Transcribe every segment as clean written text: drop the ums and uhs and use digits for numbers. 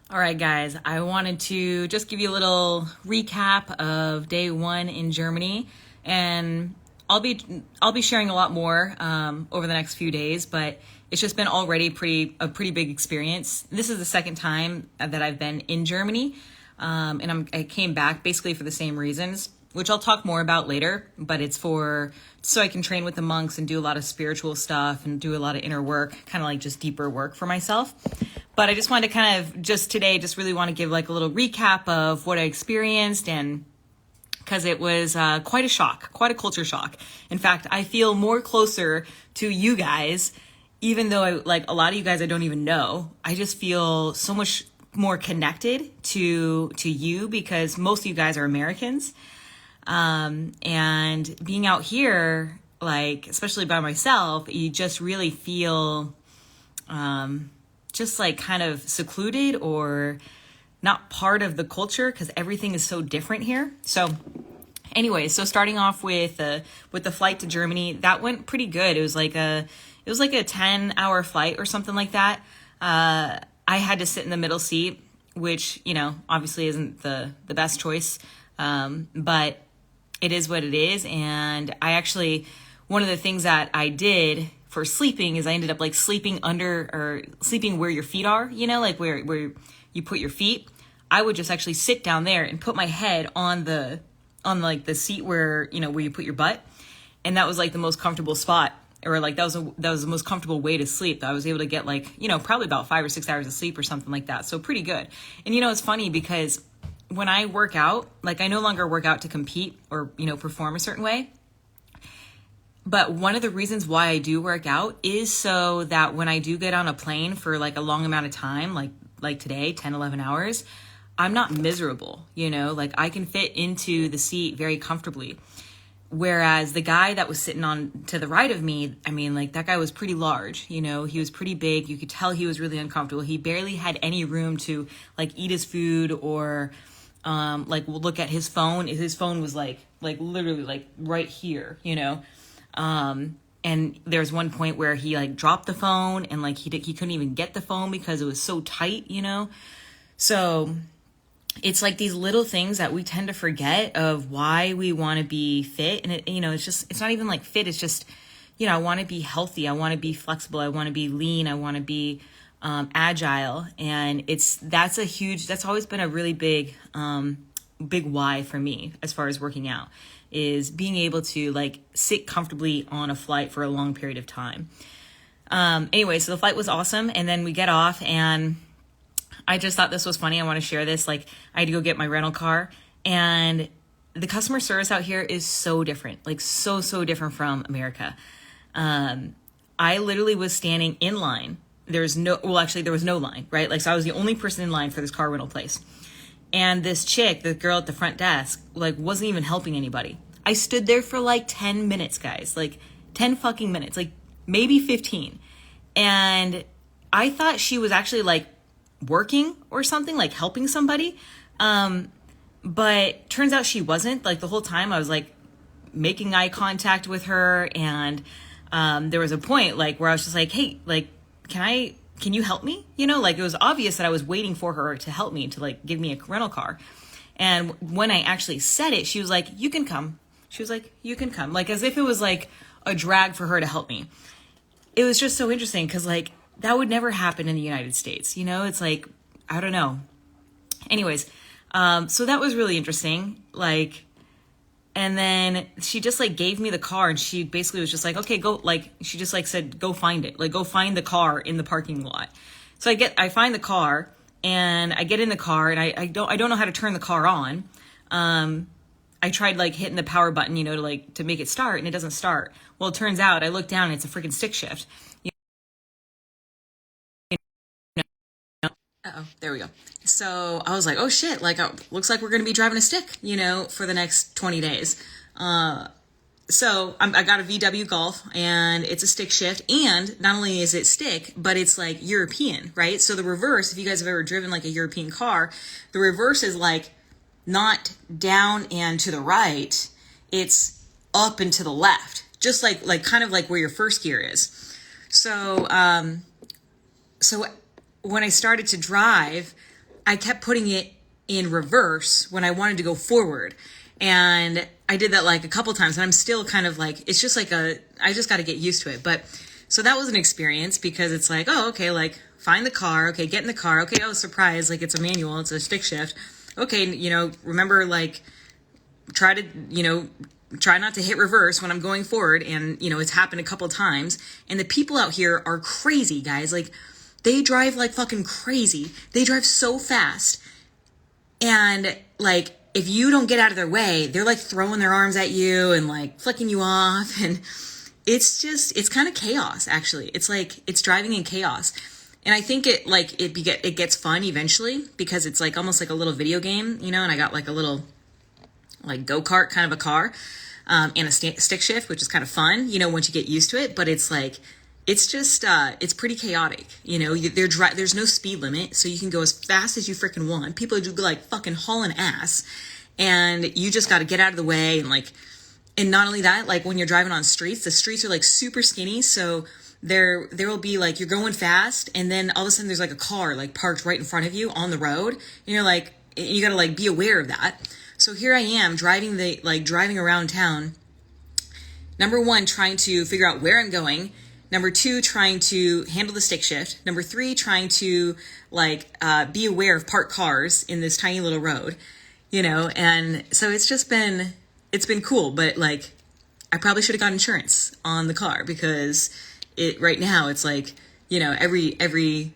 All right, guys, I wanted to just give you a little recap of day one in Germany, and I'll be sharing a lot more over the next few days. But it's just been already a pretty big experience. This is the second time that I've been in Germany, and I came back basically for the same reasons, which I'll talk more about later. But it's so I can train with the monks and do a lot of spiritual stuff and do a lot of inner work, kind of like just deeper work for myself. But I just wanted to kind of just really want to give like a little recap of what I experienced, and because it was quite a shock, quite a culture shock. In fact, I feel more closer to you guys, even though like a lot of you guys I don't even know. I just feel so much more connected to you because most of you guys are Americans. And being out here, like especially by myself, you just really feel just like kind of secluded or not part of the culture because everything is so different here. So anyway, so starting off with the flight to Germany, that went pretty good. It was like a 10-hour flight or something like that. I had to sit in the middle seat, which, obviously isn't the best choice. But it is what it is. And one of the things that I did for sleeping is I ended up like sleeping sleeping where your feet are, like where you put your feet. I would just actually sit down there and put my head on the seat where you put your butt. And that was like the most comfortable spot, or like that was the most comfortable way to sleep. I was able to get like, probably about 5 or 6 hours of sleep or something like that. So pretty good. And it's funny because when I work out, like I no longer work out to compete or, perform a certain way. But one of the reasons why I do work out is so that when I do get on a plane for like a long amount of time, like today, 10, 11 hours, I'm not miserable, like I can fit into the seat very comfortably. Whereas the guy that was sitting on to the right of me, I mean, like that guy was pretty large, he was pretty big. You could tell he was really uncomfortable. He barely had any room to like eat his food or like look at his phone. His phone was like literally like right here, and there's one point where he like dropped the phone and like he couldn't even get the phone because it was so tight, So it's like these little things that we tend to forget of why we want to be fit. And it's not even like fit. It's just, I want to be healthy. I want to be flexible. I want to be lean. I want to be agile. And that's always been a really big why for me as far as working out, is being able to like sit comfortably on a flight for a long period of time. Anyway, so the flight was awesome. And then we get off and I just thought this was funny. I want to share this. Like I had to go get my rental car, and the customer service out here is so different, like so different from America. I literally was standing in line. There was no line, right? Like, so I was the only person in line for this car rental place. And this chick, the girl at the front desk, like wasn't even helping anybody. I stood there for like 10 minutes, guys, like 10 fucking minutes, like maybe 15. And I thought she was actually like working or something, like helping somebody. But turns out she wasn't. Like the whole time I was like making eye contact with her. And there was a point like where I was just like, hey, like, can you help me? Like it was obvious that I was waiting for her to help me, to like give me a rental car. And when I actually said it, she was like, you can come. She was like, you can come. Like as if it was like a drag for her to help me. It was just so interesting because like that would never happen in the United States. It's like, I don't know. Anyways, so that was really interesting. Like, and then she just like gave me the car, and she basically was just like, okay, go, like, she just like said, go find it. Like, go find the car in the parking lot. So I find the car, and I get in the car, and I don't know how to turn the car on. I tried like hitting the power button, to make it start, and it doesn't start. Well, it turns out I look down and it's a freaking stick shift. Uh-oh, there we go. So I was like, oh shit, like, looks like we're going to be driving a stick, for the next 20 days. So I got a VW Golf, and it's a stick shift. And not only is it stick, but it's like European, right? So the reverse, if you guys have ever driven like a European car, the reverse is like not down and to the right. It's up and to the left, just like kind of like where your first gear is. So, so when I started to drive, I kept putting it in reverse when I wanted to go forward. And I did that like a couple times, and I'm still kind of like, it's just like I just got to get used to it. But so that was an experience, because it's like, oh, okay, like find the car. Okay, get in the car. Okay, oh, surprise, like it's a manual, it's a stick shift. Okay, remember, like, try not to hit reverse when I'm going forward. And, it's happened a couple times. And the people out here are crazy, guys. Like, they drive like fucking crazy. They drive so fast. And, like, if you don't get out of their way, they're like throwing their arms at you and like flicking you off. And it's kind of chaos, actually. It's like, it's driving in chaos. And I think it gets fun eventually, because it's like almost like a little video game, and I got like a little like go-kart kind of a car, and a stick shift, which is kind of fun, once you get used to it. But it's like, it's just, it's pretty chaotic. There's no speed limit, so you can go as fast as you freaking want. People are like fucking hauling ass, and you just got to get out of the way. And not only that, like when you're driving on streets, the streets are like super skinny. So there will be like, you're going fast, and then all of a sudden there's like a car like parked right in front of you on the road. And you're like, you got to like be aware of that. So here I am driving around town. Number one, trying to figure out where I'm going. Number two, trying to handle the stick shift. Number three, trying to be aware of parked cars in this tiny little road, and so it's been cool. But like, I probably should have got insurance on the car, because right now it's like, every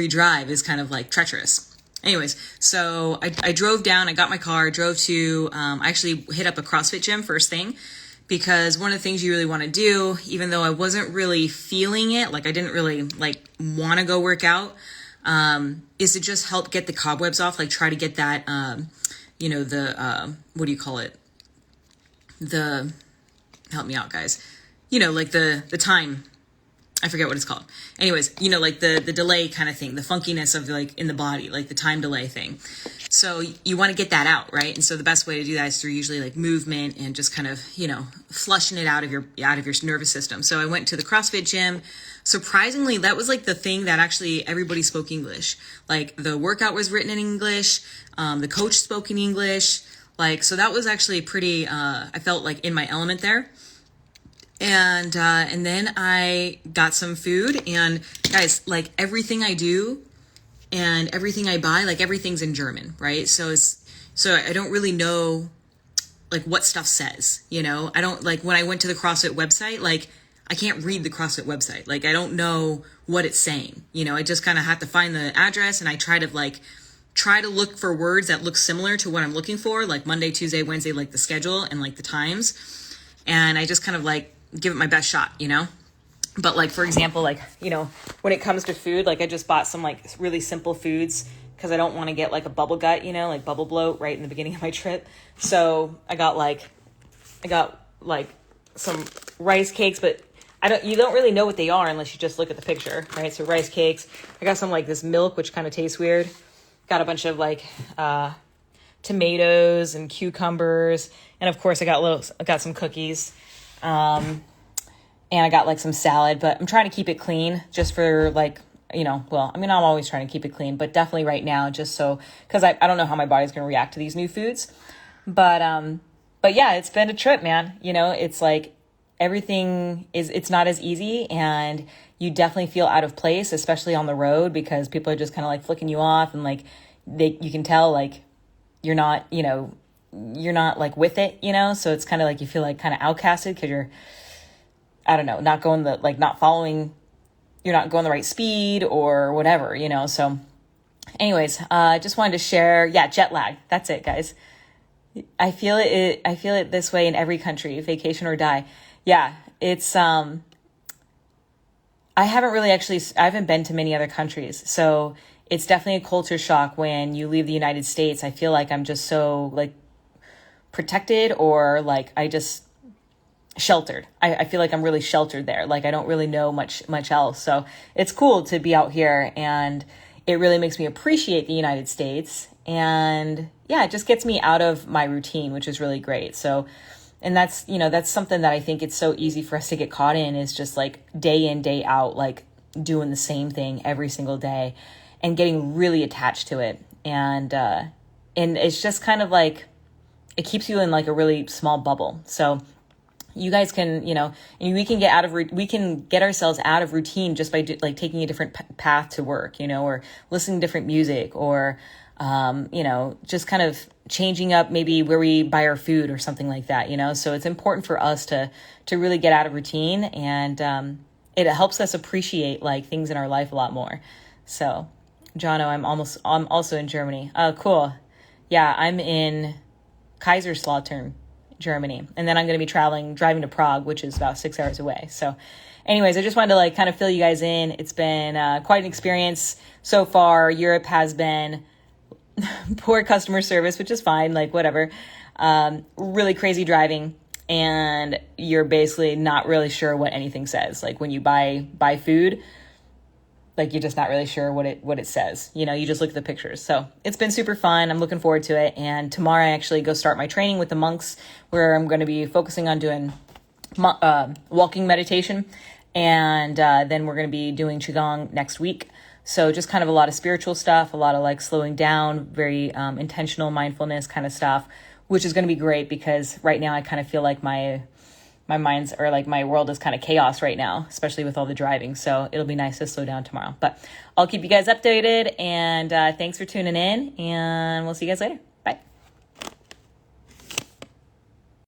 drive is kind of like treacherous. Anyways, so I drove down, I got my car, drove to, I actually hit up a CrossFit gym first thing, because one of the things you really want to do, even though I wasn't really feeling it, like I didn't really like want to go work out, is to just help get the cobwebs off, like try to get that, what do you call it? Help me out, guys. Like the time, I forget what it's called. Anyways, like the delay kind of thing, the funkiness of like in the body, like the time delay thing. So you want to get that out, right? And so the best way to do that is through usually like movement and just kind of, flushing it out of your nervous system. So I went to the CrossFit gym. Surprisingly, that was like the thing that actually everybody spoke English. Like the workout was written in English. The coach spoke in English. So that was actually pretty, I felt like in my element there. And then I got some food, and guys, like everything I do and everything I buy, like everything's in German, right? So I don't really know like what stuff says, I don't like when I went to the CrossFit website, like I can't read the CrossFit website. Like I don't know what it's saying, I just kind of have to find the address, and I try to look for words that look similar to what I'm looking for, like Monday, Tuesday, Wednesday, like the schedule and like the times. And I just kind of like give it my best shot, But like, for example, like, when it comes to food, like I just bought some like really simple foods, because I don't want to get like a bubble gut, like bubble bloat right in the beginning of my trip. So I got some rice cakes, but you don't really know what they are unless you just look at the picture, right? So rice cakes. I got some like this milk, which kind of tastes weird. Got a bunch of like tomatoes and cucumbers, and of course I got some cookies. And I got like some salad, but I'm trying to keep it clean just for like, I'm always trying to keep it clean, but definitely right now, just so, cause I don't know how my body's going to react to these new foods, but yeah, it's been a trip, man. It's like it's not as easy, and you definitely feel out of place, especially on the road, because people are just kind of like flicking you off, and like you can tell like you're not like with it, so it's kind of like you feel like kind of outcasted, because you're, I don't know, not going you're not going the right speed or whatever, so anyways, just wanted to share, jet lag. That's it, guys. I feel it this way in every country, vacation or die. Yeah, it's, I haven't been to many other countries, so it's definitely a culture shock when you leave the United States. I feel like I'm just so like protected, or like I just sheltered. I feel like I'm really sheltered there. Like I don't really know much else. So it's cool to be out here, and it really makes me appreciate the United States. And yeah, it just gets me out of my routine, which is really great. So, and that's something that I think it's so easy for us to get caught in, is just like day in, day out, like doing the same thing every single day and getting really attached to it. And it's just kind of like, it keeps you in like a really small bubble. So you guys can, we can get ourselves out of routine just by like taking a different path to work, or listening to different music, or, just kind of changing up maybe where we buy our food or something like that, So it's important for us to really get out of routine, and it helps us appreciate like things in our life a lot more. So, Jono, I'm also in Germany. Oh, cool. Yeah, I'm in Kaiserslautern, Germany. And then I'm going to be driving to Prague, which is about 6 hours away. So anyways, I just wanted to like kind of fill you guys in. It's been quite an experience so far. Europe has been poor customer service, which is fine, like whatever. Really crazy driving. And you're basically not really sure what anything says. Like when you buy food, like you're just not really sure what it says. You just look at the pictures. So it's been super fun. I'm looking forward to it. And tomorrow I actually go start my training with the monks, where I'm going to be focusing on doing walking meditation. And then we're going to be doing Qigong next week. So just kind of a lot of spiritual stuff, a lot of like slowing down, very intentional mindfulness kind of stuff, which is going to be great because right now I kind of feel like my mind's, or like my world is kind of chaos right now, especially with all the driving. So it'll be nice to slow down tomorrow. But I'll keep you guys updated, and thanks for tuning in, and we'll see you guys later.